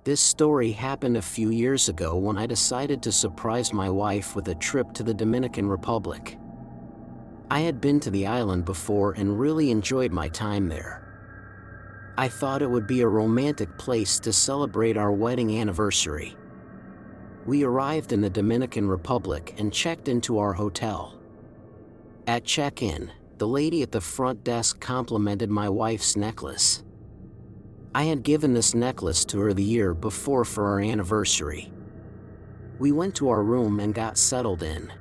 This story happened a few years ago when I decided to surprise my wife with a trip to the Dominican Republic. I had been to the island before and really enjoyed my time there. I thought it would be a romantic place to celebrate our wedding anniversary. We arrived in the Dominican Republic and checked into our hotel. At check-in, the lady at the front desk complimented my wife's necklace. I had given this necklace to her the year before for our anniversary. We went to our room and got settled in.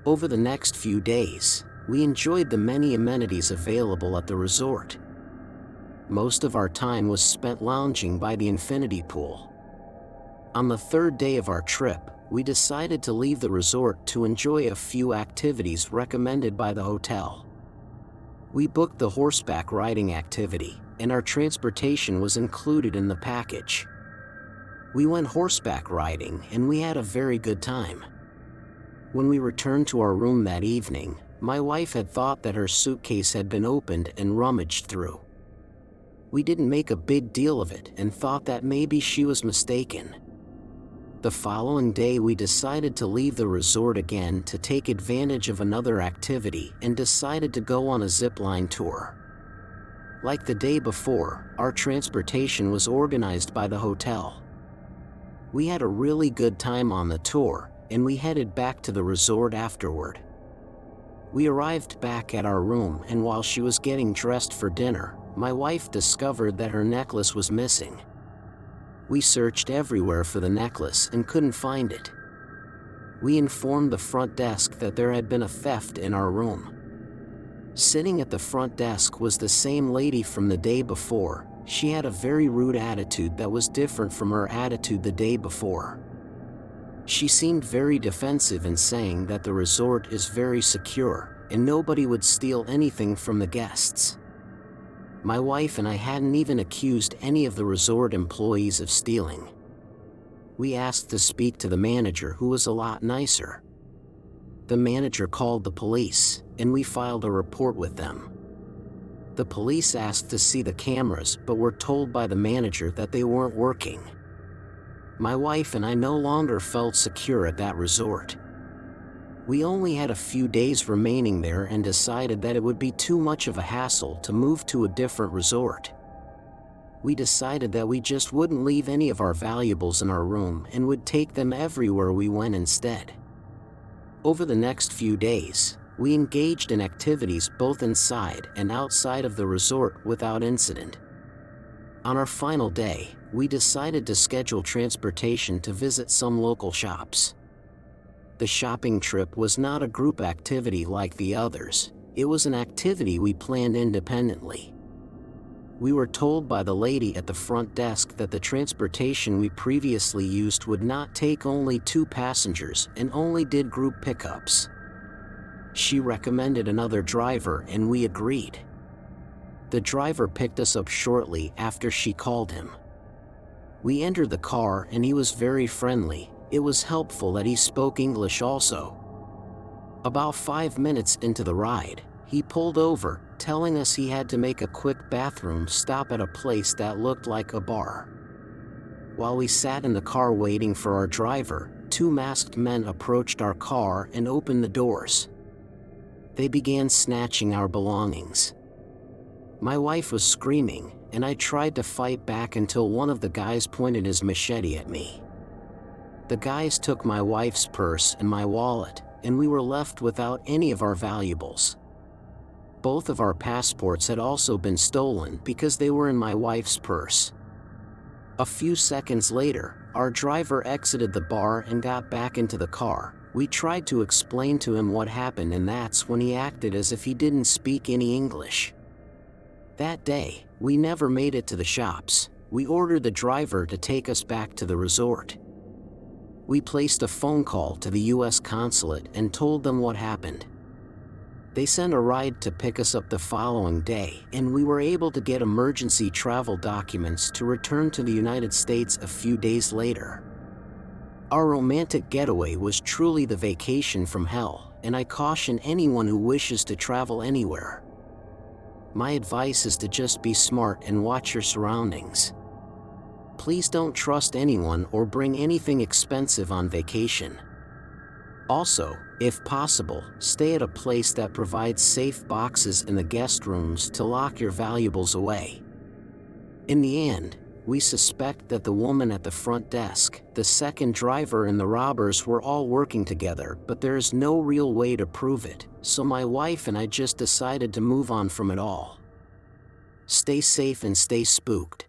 Over the next few days, we enjoyed the many amenities available at the resort. Most of our time was spent lounging by the infinity pool. On the third day of our trip, we decided to leave the resort to enjoy a few activities recommended by the hotel. We booked the horseback riding activity, and our transportation was included in the package. We went horseback riding and we had a very good time. When we returned to our room that evening, my wife had thought that her suitcase had been opened and rummaged through. We didn't make a big deal of it and thought that maybe she was mistaken. The following day we decided to leave the resort again to take advantage of another activity and decided to go on a zipline tour. Like the day before, our transportation was organized by the hotel. We had a really good time on the tour, and we headed back to the resort afterward. We arrived back at our room, and while she was getting dressed for dinner, my wife discovered that her necklace was missing. We searched everywhere for the necklace and couldn't find it. We informed the front desk that there had been a theft in our room. Sitting at the front desk was the same lady from the day before. She had a very rude attitude that was different from her attitude the day before. She seemed very defensive in saying that the resort is very secure and nobody would steal anything from the guests. My wife and I hadn't even accused any of the resort employees of stealing. We asked to speak to the manager, who was a lot nicer. The manager called the police, and we filed a report with them. The police asked to see the cameras but were told by the manager that they weren't working. My wife and I no longer felt secure at that resort. We only had a few days remaining there and decided that it would be too much of a hassle to move to a different resort. We decided that we just wouldn't leave any of our valuables in our room and would take them everywhere we went instead. Over the next few days, we engaged in activities both inside and outside of the resort without incident. On our final day, we decided to schedule transportation to visit some local shops. The shopping trip was not a group activity like the others. It was an activity we planned independently. We were told by the lady at the front desk that the transportation we previously used would not take only 2 passengers and only did group pickups. She recommended another driver and we agreed. The driver picked us up shortly after she called him. We entered the car and he was very friendly. It was helpful that he spoke English also. About 5 minutes into the ride, he pulled over, telling us he had to make a quick bathroom stop at a place that looked like a bar. While we sat in the car waiting for our driver, 2 masked men approached our car and opened the doors. They began snatching our belongings. My wife was screaming, and I tried to fight back until one of the guys pointed his machete at me. The guys took my wife's purse and my wallet, and we were left without any of our valuables. Both of our passports had also been stolen because they were in my wife's purse. A few seconds later, our driver exited the bar and got back into the car. We tried to explain to him what happened, and that's when he acted as if he didn't speak any English. That day, we never made it to the shops. We ordered the driver to take us back to the resort. We placed a phone call to the U.S. consulate and told them what happened. They sent a ride to pick us up the following day, and we were able to get emergency travel documents to return to the United States a few days later. Our romantic getaway was truly the vacation from hell, and I caution anyone who wishes to travel anywhere. My advice is to just be smart and watch your surroundings. please don't trust anyone or bring anything expensive on vacation. Also, if possible, stay at a place that provides safe boxes in the guest rooms to lock your valuables away. In the end, we suspect that the woman at the front desk, the second driver, and the robbers were all working together, but there is no real way to prove it, so my wife and I just decided to move on from it all. Stay safe and stay spooked.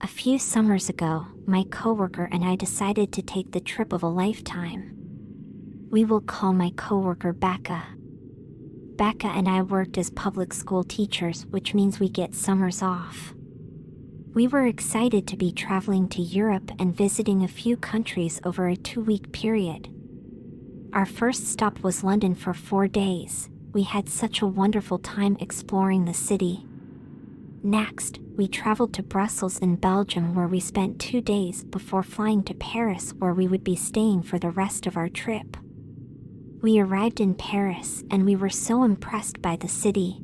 A few summers ago, my coworker and I decided to take the trip of a lifetime. We will call my coworker Becca. Becca and I worked as public school teachers, which means we get summers off. We were excited to be traveling to Europe and visiting a few countries over a 2-week period. Our first stop was London for 4 days. We had such a wonderful time exploring the city. Next, we traveled to Brussels in Belgium, where we spent 2 days before flying to Paris, where we would be staying for the rest of our trip. We arrived in Paris and we were so impressed by the city.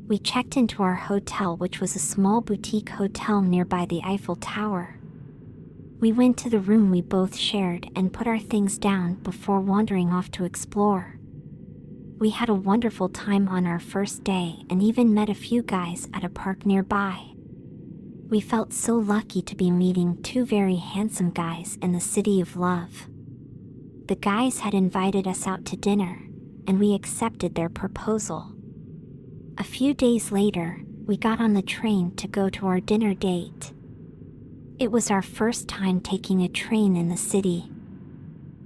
We checked into our hotel, which was a small boutique hotel nearby the Eiffel Tower. We went to the room we both shared and put our things down before wandering off to explore. We had a wonderful time on our first day and even met a few guys at a park nearby. We felt so lucky to be meeting 2 very handsome guys in the city of love. The guys had invited us out to dinner, and we accepted their proposal. A few days later, we got on the train to go to our dinner date. It was our first time taking a train in the city.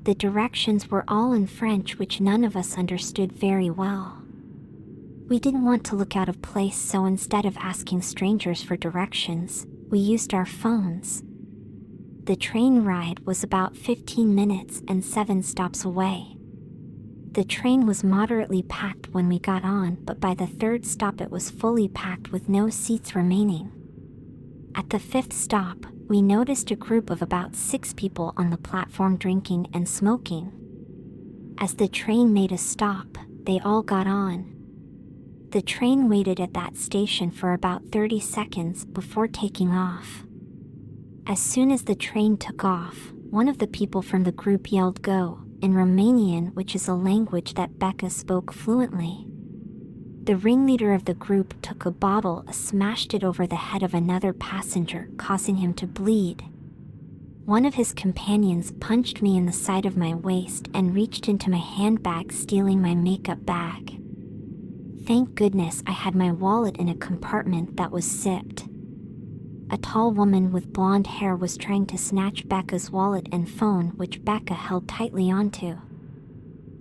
The directions were all in French, which none of us understood very well. We didn't want to look out of place, so instead of asking strangers for directions, we used our phones. The train ride was about 15 minutes and 7 stops away. The train was moderately packed when we got on, but by the 3rd stop it was fully packed with no seats remaining. At the 5th stop, we noticed a group of about 6 people on the platform drinking and smoking. As the train made a stop, they all got on. The train waited at that station for about 30 seconds before taking off. As soon as the train took off, one of the people from the group yelled "Go" in Romanian, which is a language that Becca spoke fluently. The ringleader of the group took a bottle, smashed it over the head of another passenger, causing him to bleed. One of his companions punched me in the side of my waist and reached into my handbag, stealing my makeup bag. Thank goodness I had my wallet in a compartment that was zipped. A tall woman with blonde hair was trying to snatch Becca's wallet and phone, which Becca held tightly onto.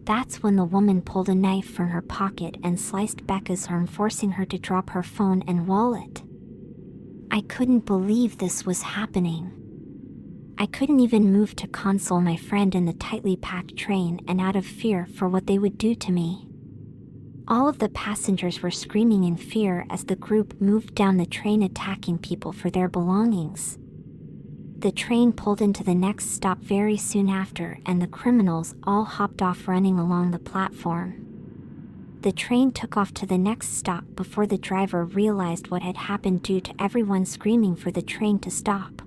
That's when the woman pulled a knife from her pocket and sliced Becca's arm, forcing her to drop her phone and wallet. I couldn't believe this was happening. I couldn't even move to console my friend in the tightly packed train, and out of fear for what they would do to me. All of the passengers were screaming in fear as the group moved down the train, attacking people for their belongings. The train pulled into the next stop very soon after, and the criminals all hopped off running along the platform. The train took off to the next stop before the driver realized what had happened due to everyone screaming for the train to stop.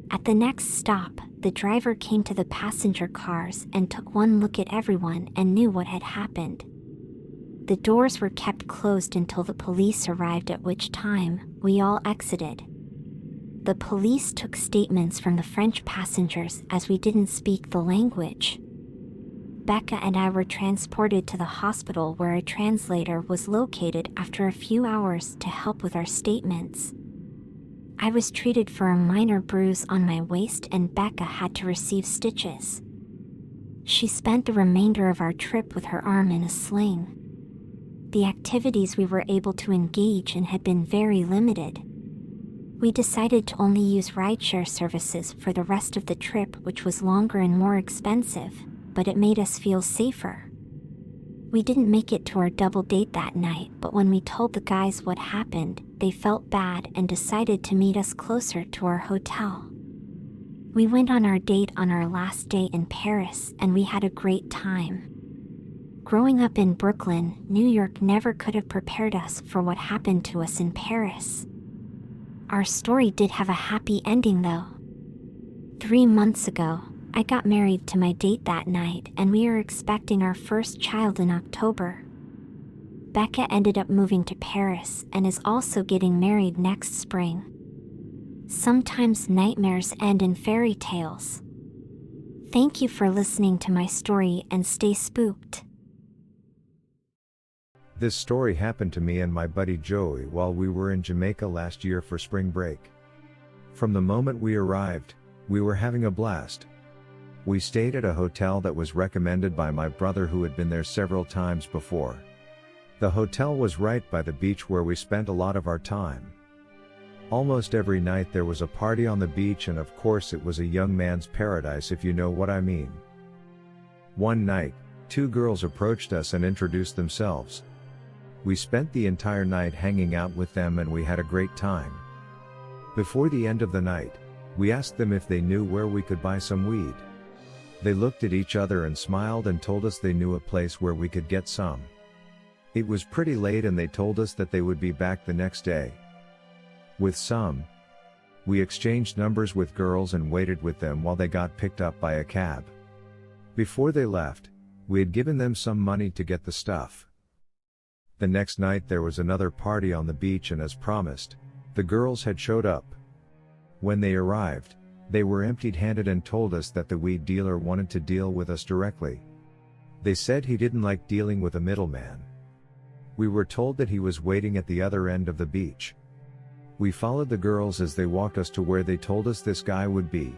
At the next stop, the driver came to the passenger cars and took one look at everyone and knew what had happened. The doors were kept closed until the police arrived, at which time we all exited. The police took statements from the French passengers as we didn't speak the language. Becca and I were transported to the hospital, where a translator was located after a few hours to help with our statements. I was treated for a minor bruise on my waist, and Becca had to receive stitches. She spent the remainder of our trip with her arm in a sling. The activities we were able to engage in had been very limited. We decided to only use rideshare services for the rest of the trip, which was longer and more expensive, but it made us feel safer. We didn't make it to our double date that night, but when we told the guys what happened, they felt bad and decided to meet us closer to our hotel. We went on our date on our last day in Paris, and we had a great time. Growing up in Brooklyn, New York never could have prepared us for what happened to us in Paris. Our story did have a happy ending though. 3 months ago, I got married to my date that night and we are expecting our first child in October. Becca ended up moving to Paris and is also getting married next spring. Sometimes nightmares end in fairy tales. Thank you for listening to my story and stay spooked. This story happened to me and my buddy Joey while we were in Jamaica last year for spring break. From the moment we arrived, we were having a blast. We stayed at a hotel that was recommended by my brother who had been there several times before. The hotel was right by the beach where we spent a lot of our time. Almost every night there was a party on the beach, and of course it was a young man's paradise if you know what I mean. One night, 2 girls approached us and introduced themselves. We spent the entire night hanging out with them and we had a great time. Before the end of the night, we asked them if they knew where we could buy some weed. They looked at each other and smiled and told us they knew a place where we could get some. It was pretty late and they told us that they would be back the next day with some. We exchanged numbers with girls and waited with them while they got picked up by a cab. Before they left, we had given them some money to get the stuff. The next night there was another party on the beach and as promised, the girls had showed up. When they arrived, they were empty-handed and told us that the weed dealer wanted to deal with us directly. They said he didn't like dealing with a middleman. We were told that he was waiting at the other end of the beach. We followed the girls as they walked us to where they told us this guy would be.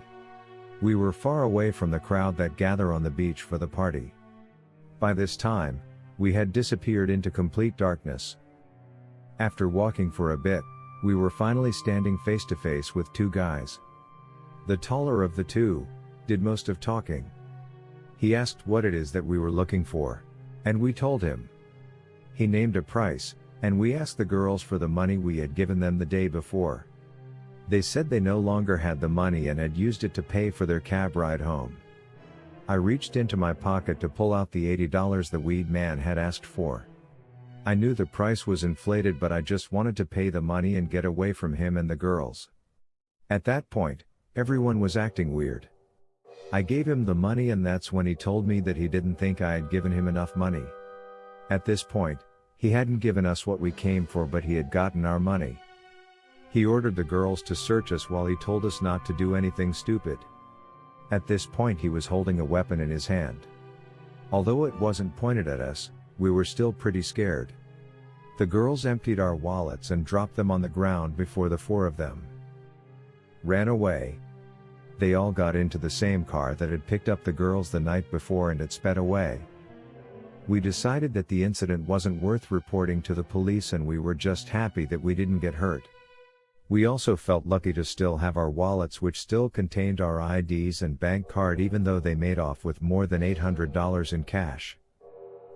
We were far away from the crowd that gather on the beach for the party. By this time, we had disappeared into complete darkness. After walking for a bit, we were finally standing face to face with 2 guys. The taller of the 2 did most of talking. He asked what it is that we were looking for, and we told him. He named a price, and we asked the girls for the money we had given them the day before. They said they no longer had the money and had used it to pay for their cab ride home. I reached into my pocket to pull out the $80 the weed man had asked for. I knew the price was inflated, but I just wanted to pay the money and get away from him and the girls. At that point, everyone was acting weird. I gave him the money and that's when he told me that he didn't think I had given him enough money. At this point, he hadn't given us what we came for, but he had gotten our money. He ordered the girls to search us while he told us not to do anything stupid. At this point he was holding a weapon in his hand. Although it wasn't pointed at us, we were still pretty scared. The girls emptied our wallets and dropped them on the ground before the 4 of them ran away. They all got into the same car that had picked up the girls the night before and had sped away. We decided that the incident wasn't worth reporting to the police and we were just happy that we didn't get hurt. We also felt lucky to still have our wallets, which still contained our IDs and bank card, even though they made off with more than $800 in cash.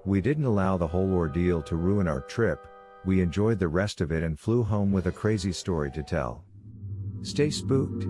We didn't allow the whole ordeal to ruin our trip. We enjoyed the rest of it and flew home with a crazy story to tell. Stay spooked.